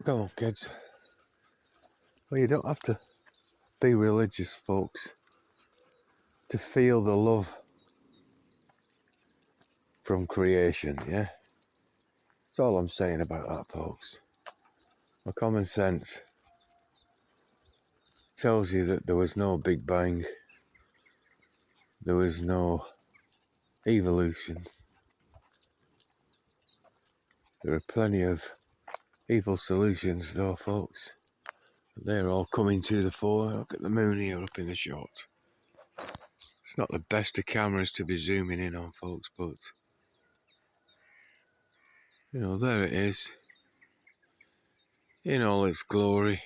Come on, kids. Well, you don't have to be religious, folks, to feel the love from creation, yeah? That's all I'm saying about that, folks. My common sense tells you that there was no Big Bang, there was no evolution. There are plenty of evil solutions, though, folks. They're all coming to the fore. Look at the moon here up in the shot. It's not the best of cameras to be zooming in on, folks, but, you know, there it is, in all its glory.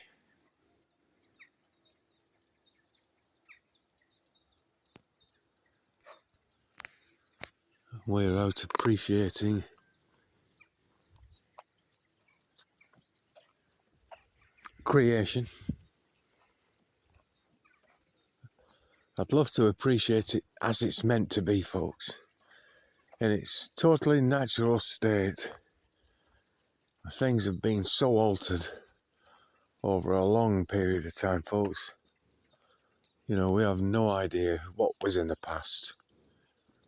We're out appreciating creation. I'd love to appreciate it as it's meant to be, folks, in its totally natural state. Things have been so altered over a long period of time, folks. You know, we have no idea what was in the past.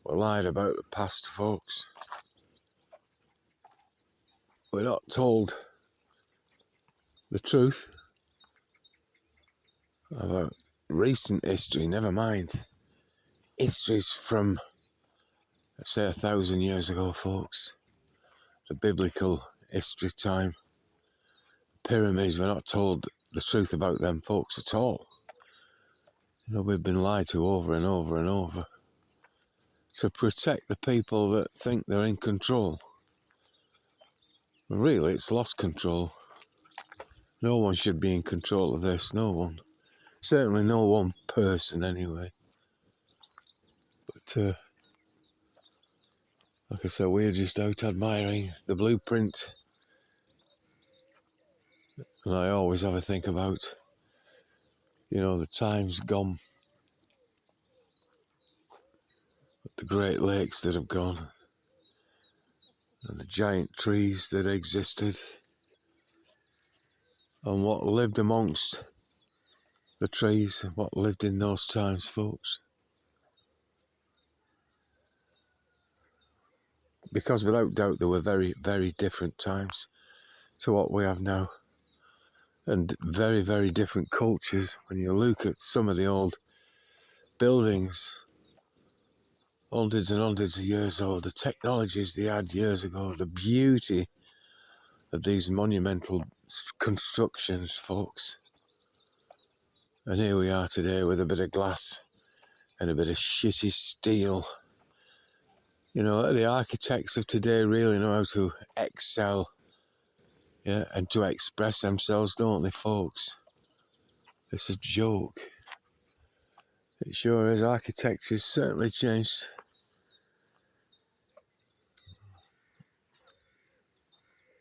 We're lied about the past, folks. We're not told the truth about recent history, never mind histories from, let's say, 1,000 years ago, folks. The biblical history time. Pyramids, we're not told the truth about them folks at all. You know, we've been lied to over and over and over to protect the people that think they're in control. Really, it's lost control. No one should be in control of this, no one. Certainly no one person, anyway. But, like I said, we're just out admiring the blueprint. And I always have a think about, you know, the times gone. The Great Lakes that have gone. And the giant trees that existed. And what lived amongst the trees, what lived in those times, folks. Because without doubt there were very, very different times to what we have now. And very, very different cultures. When you look at some of the old buildings, hundreds and hundreds of years old, the technologies they had years ago, the beauty of these monumental constructions, folks. And here we are today with a bit of glass and a bit of shitty steel. You know, the architects of today really know how to excel, yeah, and to express themselves, don't they, folks? It's a joke. It sure is. Architecture's certainly changed.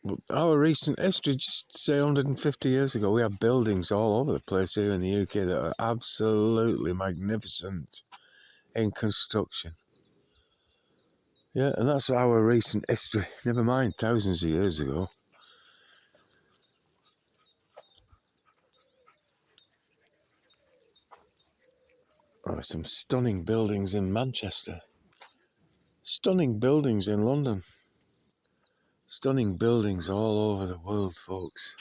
But our recent history, just say 150 years ago, we have buildings all over the place here in the UK that are absolutely magnificent in construction. Yeah, and that's our recent history. Never mind thousands of years ago. Oh, there's some stunning buildings in Manchester. Stunning buildings in London. Stunning buildings all over the world, folks.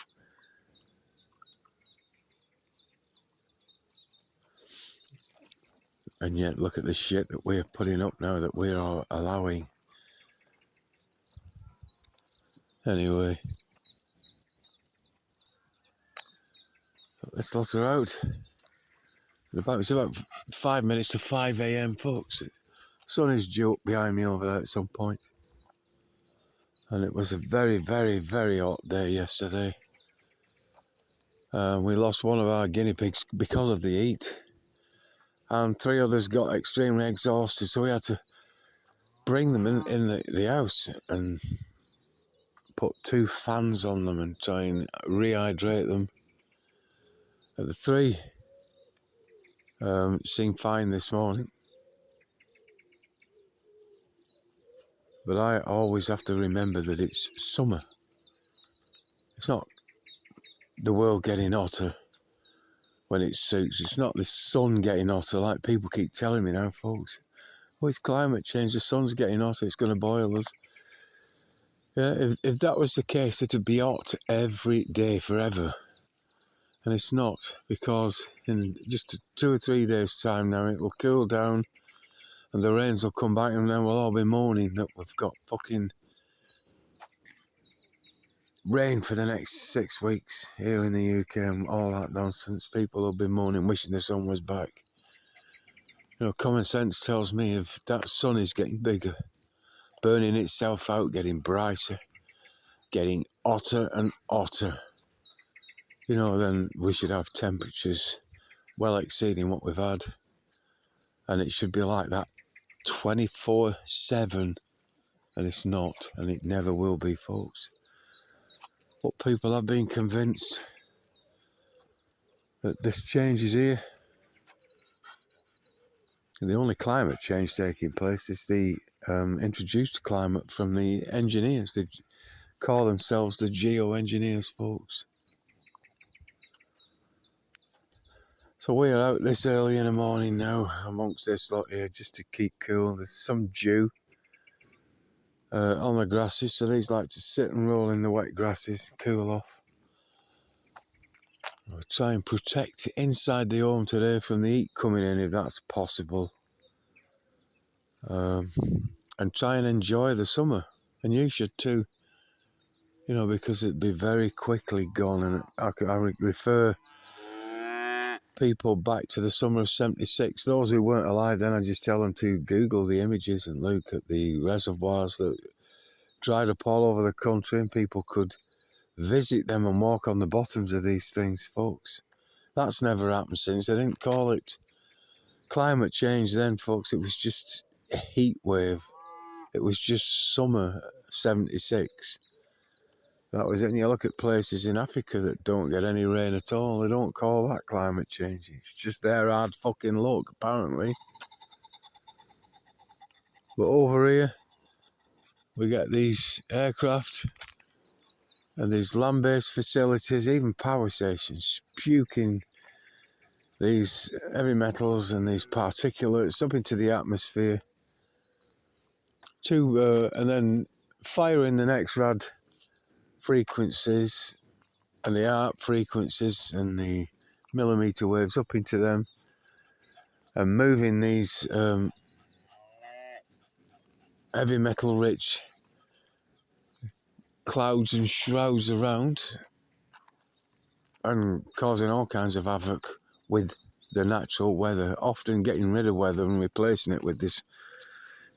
And yet, look at the shit that we're putting up now, that we are allowing. Anyway, let's let her out. It's about 5 minutes to 5 a.m, folks. The sun is due up behind me over there at some point. And it was a very, very, very hot day yesterday. We lost one of our guinea pigs because of the heat. And 3 others got extremely exhausted, so we had to bring them in the house and put 2 fans on them and try and rehydrate them. The 3 seemed fine this morning. But I always have to remember that it's summer. It's not the world getting hotter when it suits. It's not the sun getting hotter like people keep telling me now, folks. Oh, it's climate change, the sun's getting hotter, it's going to boil us. Yeah, if that was the case, it'd be hot every day forever. And it's not, because in just 2 or 3 days' time now, it will cool down and the rains will come back, and then we'll all be moaning that we've got fucking rain for the next 6 weeks here in the UK and all that nonsense. People will be moaning, wishing the sun was back. You know, common sense tells me if that sun is getting bigger, burning itself out, getting brighter, getting hotter and hotter, you know, then we should have temperatures well exceeding what we've had. And it should be like that 24/7. And it's not, and it never will be, folks. But people have been convinced that this change is here. And the only climate change taking place is the introduced climate from the engineers. They call themselves the geoengineers, folks. So we are out this early in the morning now amongst this lot here just to keep cool. There's some dew on the grasses, so these like to sit and roll in the wet grasses, cool off. We'll try and protect inside the home today from the heat coming in if that's possible. And try and enjoy the summer. And you should too. You know, because it'd be very quickly gone. And I refer people back to the summer of '76. Those who weren't alive then, I just tell them to Google the images and look at the reservoirs that dried up all over the country, and people could visit them and walk on the bottoms of these things, folks. That's never happened since. They didn't call it climate change then, folks. It was just a heat wave. It was just summer '76. That was it. And you look at places in Africa that don't get any rain at all. They don't call that climate change. It's just their hard fucking luck, apparently. But over here, we get these aircraft and these land-based facilities, even power stations, puking these heavy metals and these particulates up into the atmosphere and then firing the NEXRAD frequencies and the ARP frequencies and the millimeter waves up into them and moving these heavy metal rich clouds and shrouds around and causing all kinds of havoc with the natural weather, often getting rid of weather and replacing it with this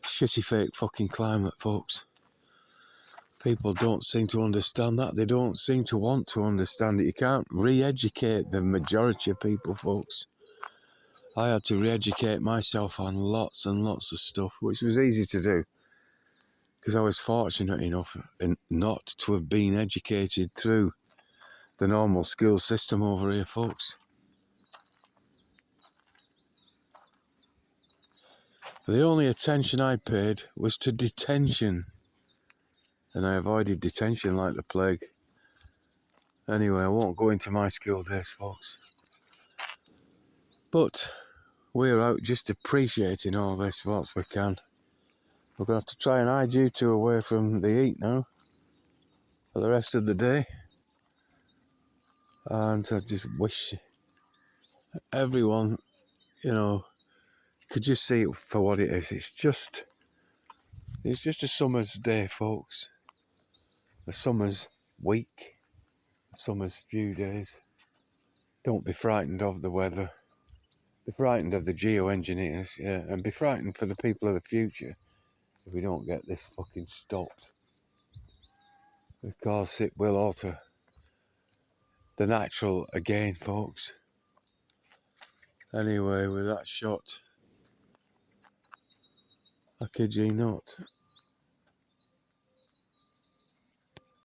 shitty fake fucking climate, folks. People don't seem to understand that. They don't seem to want to understand it. You can't re-educate the majority of people, folks. I had to re-educate myself on lots and lots of stuff, which was easy to do because I was fortunate enough not to have been educated through the normal school system over here, folks. The only attention I paid was to detention, and I avoided detention like the plague. Anyway, I won't go into my school days, folks. But we're out just appreciating all this whilst we can. We're going to have to try and hide you two away from the heat now for the rest of the day. And I just wish everyone, you know, could just see it for what it is. It's just a summer's day, folks. A summer's week. A summer's few days. Don't be frightened of the weather. Be frightened of the geoengineers, yeah, and be frightened for the people of the future if we don't get this fucking stopped. Because it will alter the natural again, folks. Anyway, with that shot, I kid you not.